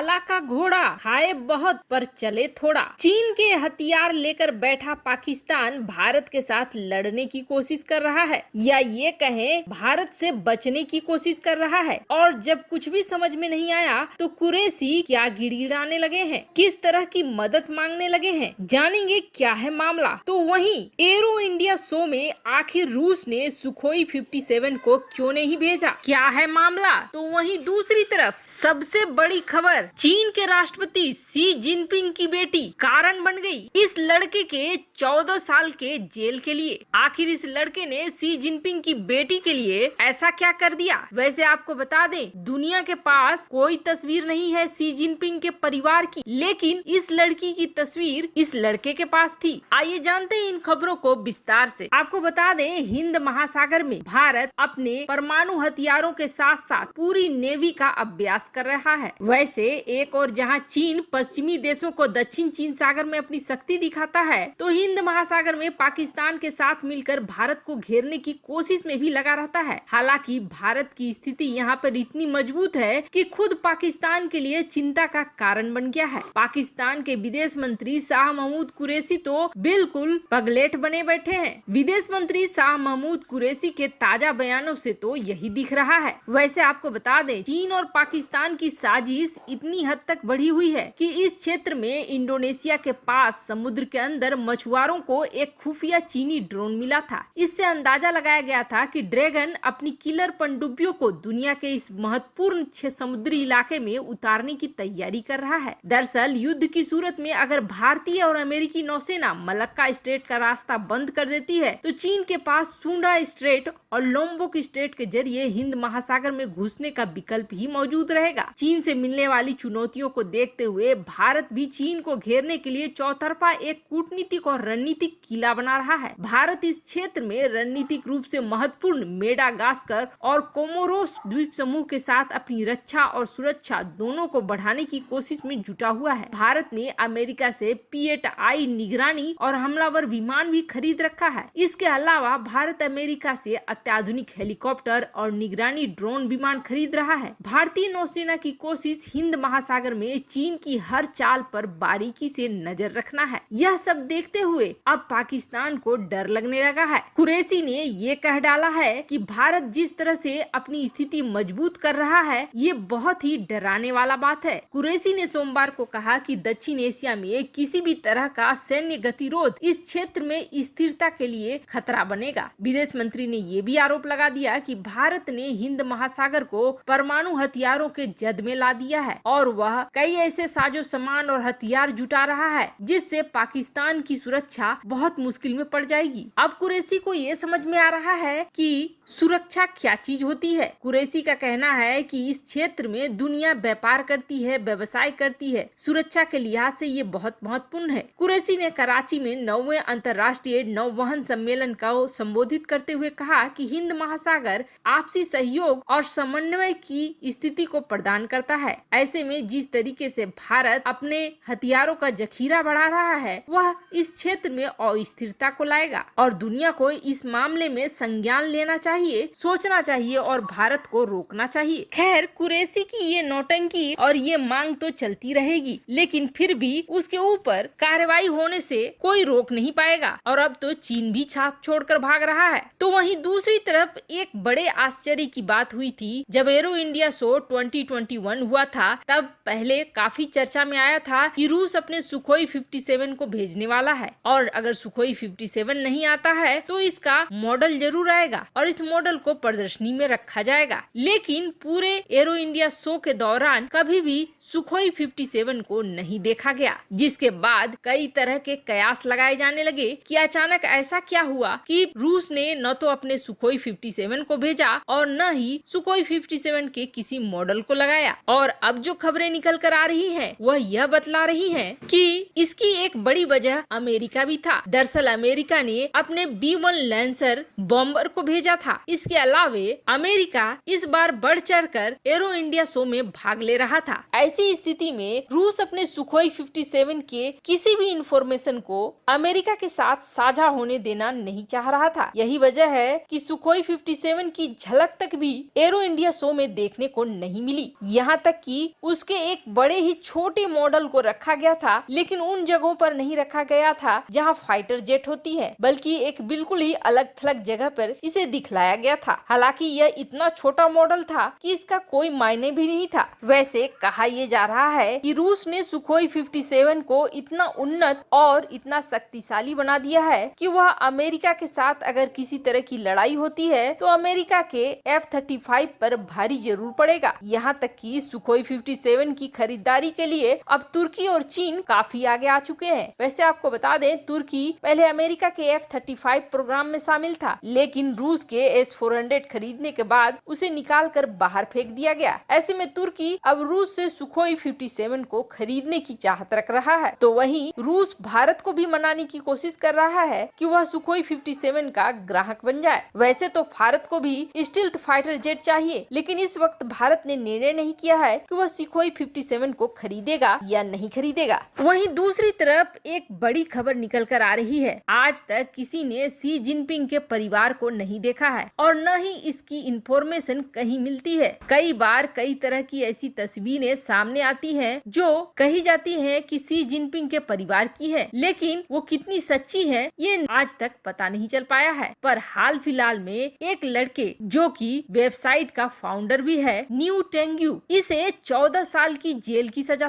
काला का घोड़ा खाए बहुत पर चले थोड़ा। चीन के हथियार लेकर बैठा पाकिस्तान भारत के साथ लड़ने की कोशिश कर रहा है या ये कहें भारत से बचने की कोशिश कर रहा है। और जब कुछ भी समझ में नहीं आया तो कुरैशी क्या गिड़गिड़ाने लगे हैं, किस तरह की मदद मांगने लगे हैं, जानेंगे क्या है मामला। तो वहीं एरो इंडिया शो में आखिर रूस ने सुखोई 57 को क्यों नहीं भेजा, क्या है मामला। तो वहीं दूसरी तरफ सबसे बड़ी खबर, चीन के राष्ट्रपति शी जिनपिंग की बेटी कारण बन गई इस लड़के के 14 साल के जेल के लिए। आखिर इस लड़के ने शी जिनपिंग की बेटी के लिए ऐसा क्या कर दिया। वैसे आपको बता दें, दुनिया के पास कोई तस्वीर नहीं है शी जिनपिंग के परिवार की, लेकिन इस लड़की की तस्वीर इस लड़के के पास थी। आइए जानते हैं इन खबरों को विस्तार से। आपको बता दें, हिंद महासागर में भारत अपने परमाणु हथियारों के साथ साथ पूरी नेवी का अभ्यास कर रहा है। वैसे एक और जहां चीन पश्चिमी देशों को दक्षिण चीन सागर में अपनी शक्ति दिखाता है, तो हिंद महासागर में पाकिस्तान के साथ मिलकर भारत को घेरने की कोशिश में भी लगा रहता है। हालांकि भारत की स्थिति यहाँ पर इतनी मजबूत है कि खुद पाकिस्तान के लिए चिंता का कारण बन गया है। पाकिस्तान के विदेश मंत्री शाह महमूद कुरैशी तो बिल्कुल पगलेट बने बैठे हैं। विदेश मंत्री शाह महमूद कुरैशी के ताजा बयानों से तो यही दिख रहा है। वैसे आपको बता दें, चीन और पाकिस्तान की साजिश इतनी हद तक बढ़ी हुई है कि इस क्षेत्र में इंडोनेशिया के पास समुद्र के अंदर मछुआरों को एक खुफिया चीनी ड्रोन मिला था। इससे अंदाजा लगाया गया था कि ड्रैगन अपनी किलर पनडुब्बियों को दुनिया के इस महत्वपूर्ण समुद्री इलाके में उतारने की तैयारी कर रहा है। दरअसल युद्ध की सूरत में अगर भारतीय और अमेरिकी नौसेना मलक्का स्ट्रेट का रास्ता बंद कर देती है, तो चीन के पास सुंडा स्ट्रेट और लोम्बोक स्ट्रेट के जरिए हिंद महासागर में घुसने का विकल्प ही मौजूद रहेगा। चीन से मिलने वाली चुनौतियों को देखते हुए भारत भी चीन को घेरने के लिए चौतरफा एक कूटनीतिक और रणनीतिक किला बना रहा है। भारत इस क्षेत्र में रणनीतिक रूप से महत्वपूर्ण मेडागास्कर और कोमोरोस द्वीप समूह के साथ अपनी रक्षा और सुरक्षा दोनों को बढ़ाने की कोशिश में जुटा हुआ है। भारत ने अमेरिका से P-8I निगरानी और हमलावर विमान भी खरीद रखा है। इसके अलावा भारत अमेरिका से अत्याधुनिक हेलीकॉप्टर और निगरानी ड्रोन विमान खरीद रहा है। भारतीय नौसेना की कोशिश हिंद महासागर में चीन की हर चाल पर बारीकी से नजर रखना है। यह सब देखते हुए अब पाकिस्तान को डर लगने लगा है। कुरैशी ने ये कह डाला है कि भारत जिस तरह से अपनी स्थिति मजबूत कर रहा है, ये बहुत ही डराने वाला बात है। कुरैशी ने सोमवार को कहा कि दक्षिण एशिया में किसी भी तरह का सैन्य गतिरोध इस क्षेत्र में स्थिरता के लिए खतरा बनेगा। विदेश मंत्री ने ये भी आरोप लगा दिया कि भारत ने हिंद महासागर को परमाणु हथियारों के जद में ला दिया है और वह कई ऐसे साजो सामान और हथियार जुटा रहा है जिससे पाकिस्तान की सुरक्षा बहुत मुश्किल में पड़ जाएगी। अब कुरैशी को ये समझ में आ रहा है कि सुरक्षा क्या चीज होती है। कुरैशी का कहना है कि इस क्षेत्र में दुनिया व्यापार करती है, व्यवसाय करती है, सुरक्षा के लिहाज से ये बहुत महत्वपूर्ण है। कुरैशी ने कराची में 9वें अंतर्राष्ट्रीय नौवहन सम्मेलन को संबोधित करते हुए कहा कि हिंद महासागर आपसी सहयोग और समन्वय की स्थिति को प्रदान करता है। ऐसे में जिस तरीके से भारत अपने हथियारों का जखीरा बढ़ा रहा है, वह इस क्षेत्र में अस्थिरता को लाएगा और दुनिया को इस मामले में संज्ञान लेना चाहिए, सोचना चाहिए और भारत को रोकना चाहिए। खैर, कुरैशी की ये नौटंकी और ये मांग तो चलती रहेगी, लेकिन फिर भी उसके ऊपर कार्रवाई होने से कोई रोक नहीं पाएगा और अब तो चीन भी साथ छोड़कर भाग रहा है। तो वहीं दूसरी तरफ एक बड़े आश्चर्य की बात हुई थी जब एरो इंडिया शो 2021 हुआ था। तब पहले काफी चर्चा में आया था कि रूस अपने सुखोई 57 को भेजने वाला है और अगर सुखोई 57 नहीं आता है तो इसका मॉडल जरूर आएगा और इस मॉडल को प्रदर्शनी में रखा जाएगा। लेकिन पूरे एरो इंडिया शो के दौरान कभी भी सुखोई 57 को नहीं देखा गया, जिसके बाद कई तरह के कयास लगाए जाने लगे कि अचानक ऐसा क्या हुआ कि रूस ने न तो अपने सुखोई 57 को भेजा और न ही सुखोई 57 के किसी मॉडल को लगाया। और अब जो खबरें निकल कर आ रही हैं, वह यह बतला रही हैं कि इसकी एक बड़ी वजह अमेरिका भी था। दरअसल अमेरिका ने अपने B-1 लैंसर बॉम्बर को भेजा था। इसके अलावे अमेरिका इस बार बढ़ चढ़कर एरो इंडिया शो में भाग ले रहा था। ऐसी स्थिति में रूस अपने सुखोई 57 के किसी भी इंफॉर्मेशन को अमेरिका के साथ साझा होने देना नहीं चाह रहा था। यही वजह है कि सुखोई 57 की झलक तक भी एरो इंडिया शो में देखने को नहीं मिली। यहाँ तक कि उसके एक बड़े ही छोटे मॉडल को रखा गया था, लेकिन उन जगहों पर नहीं रखा गया था जहाँ फाइटर जेट होती है, बल्कि एक बिल्कुल ही अलग थलग जगह पर इसे दिखलाया गया था। हालांकि यह इतना छोटा मॉडल था कि इसका कोई मायने भी नहीं था। वैसे कहा यह जा रहा है कि रूस ने सुखोई 57 को इतना उन्नत और इतना शक्तिशाली बना दिया है कि वह अमेरिका के साथ अगर किसी तरह की लड़ाई होती है तो अमेरिका के F-35 पर भारी जरूर पड़ेगा। यहाँ तक कि सुखोई 57 की खरीदारी के लिए अब तुर्की और चीन काफी आगे आ चुके हैं। वैसे आपको बता दें, तुर्की पहले अमेरिका के F-35 प्रोग्राम में शामिल था, लेकिन रूस के S-400 खरीदने के बाद उसे निकाल कर बाहर फेंक दिया गया। ऐसे में तुर्की अब रूस से सुखोई 57 को खरीदने की चाहत रख रहा है। तो वहीं रूस भारत को भी मनाने की कोशिश कर रहा है कि वह सुखोई 57 का ग्राहक बन जाए। वैसे तो भारत को भी स्टील्थ फाइटर जेट चाहिए, लेकिन इस वक्त भारत ने निर्णय नहीं किया है कि वह सुखोई 57 को खरीदेगा या नहीं खरीदेगा। वहीं दूसरी तरफ एक बड़ी खबर निकल कर आ रही है। आज तक किसी ने शी जिनपिंग के परिवार को नहीं देखा है और न ही इसकी इंफॉर्मेशन कहीं मिलती है। कई बार कई तरह की ऐसी तस्वीरें सामने आती हैं जो कही जाती हैं कि शी जिनपिंग के परिवार की है, लेकिन वो कितनी सच्ची है ये आज तक पता नहीं चल पाया है। पर हाल फिलहाल में एक लड़के जो कि वेबसाइट का फाउंडर भी है, न्यू टेंग्यू, इसे 14 साल की जेल की सजा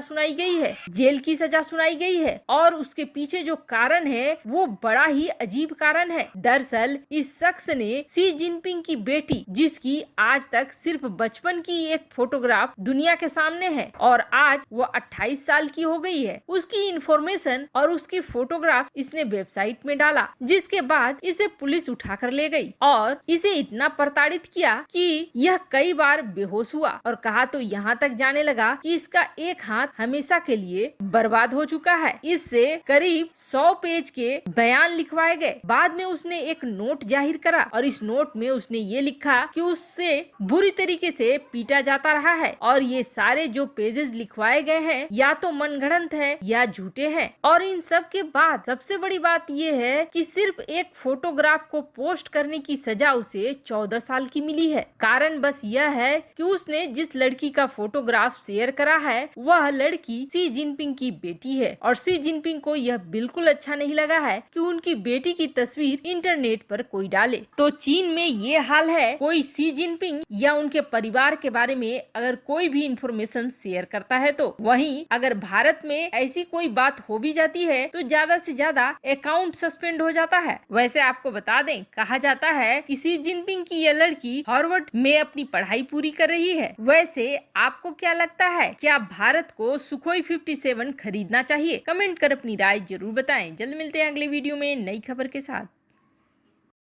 सुनाई गई है और उसके पीछे जो कारण है वो बड़ा ही अजीब कारण है। दरअसल इस शख्स ने शी जिनपिंग की बेटी, जिसकी आज तक सिर्फ बचपन की एक फोटोग्राफ दुनिया के सामने है और आज वो 28 साल की हो गई है, उसकी इंफॉर्मेशन और उसकी फोटोग्राफ इसने वेबसाइट में डाला, जिसके बाद इसे पुलिस उठाकर ले गई और इसे इतना प्रताड़ित किया कि यह कई बार बेहोश हुआ और कहा तो यहाँ तक जाने लगा कि इसका एक हाथ हमेशा के लिए बर्बाद हो चुका है। इससे करीब 100 पेज के बयान लिखवाए गए। बाद में उसने एक नोट जाहिर करा और इस नोट में उसने ये लिखा कि उससे बुरी तरीके से पीटा जाता रहा है और ये सारे जो पेजेस लिखवाए गए हैं या तो मनगढ़ंत है या झूठे हैं। और इन सब के बाद सबसे बड़ी बात ये है कि सिर्फ एक फोटोग्राफ को पोस्ट करने की सजा उसे 14 साल की मिली है। कारण बस यह है कि उसने जिस लड़की का फोटोग्राफ शेयर करा है वह लड़की शी जिनपिंग की बेटी है और शी जिनपिंग को यह बिल्कुल अच्छा नहीं लगा है कि उनकी बेटी की तस्वीर इंटरनेट पर कोई डाले। तो चीन में ये हाल है, कोई शी जिनपिंग या उनके परिवार के बारे में अगर कोई भी इंफॉर्मेशन शेयर करता है तो। वहीं अगर भारत में ऐसी कोई बात हो भी जाती है तो ज्यादा से ज्यादा अकाउंट सस्पेंड हो जाता है। वैसे आपको बता दें, कहा जाता है कि शी जिनपिंग की यह लड़की हार्वर्ड में अपनी पढ़ाई पूरी कर रही है। वैसे आपको क्या लगता है, क्या भारत को सुखोई 57 खरीदना चाहिए? कमेंट कर अपनी राय जरूर बताएं। जल्द मिलते हैं अगले वीडियो में नई खबर के साथ।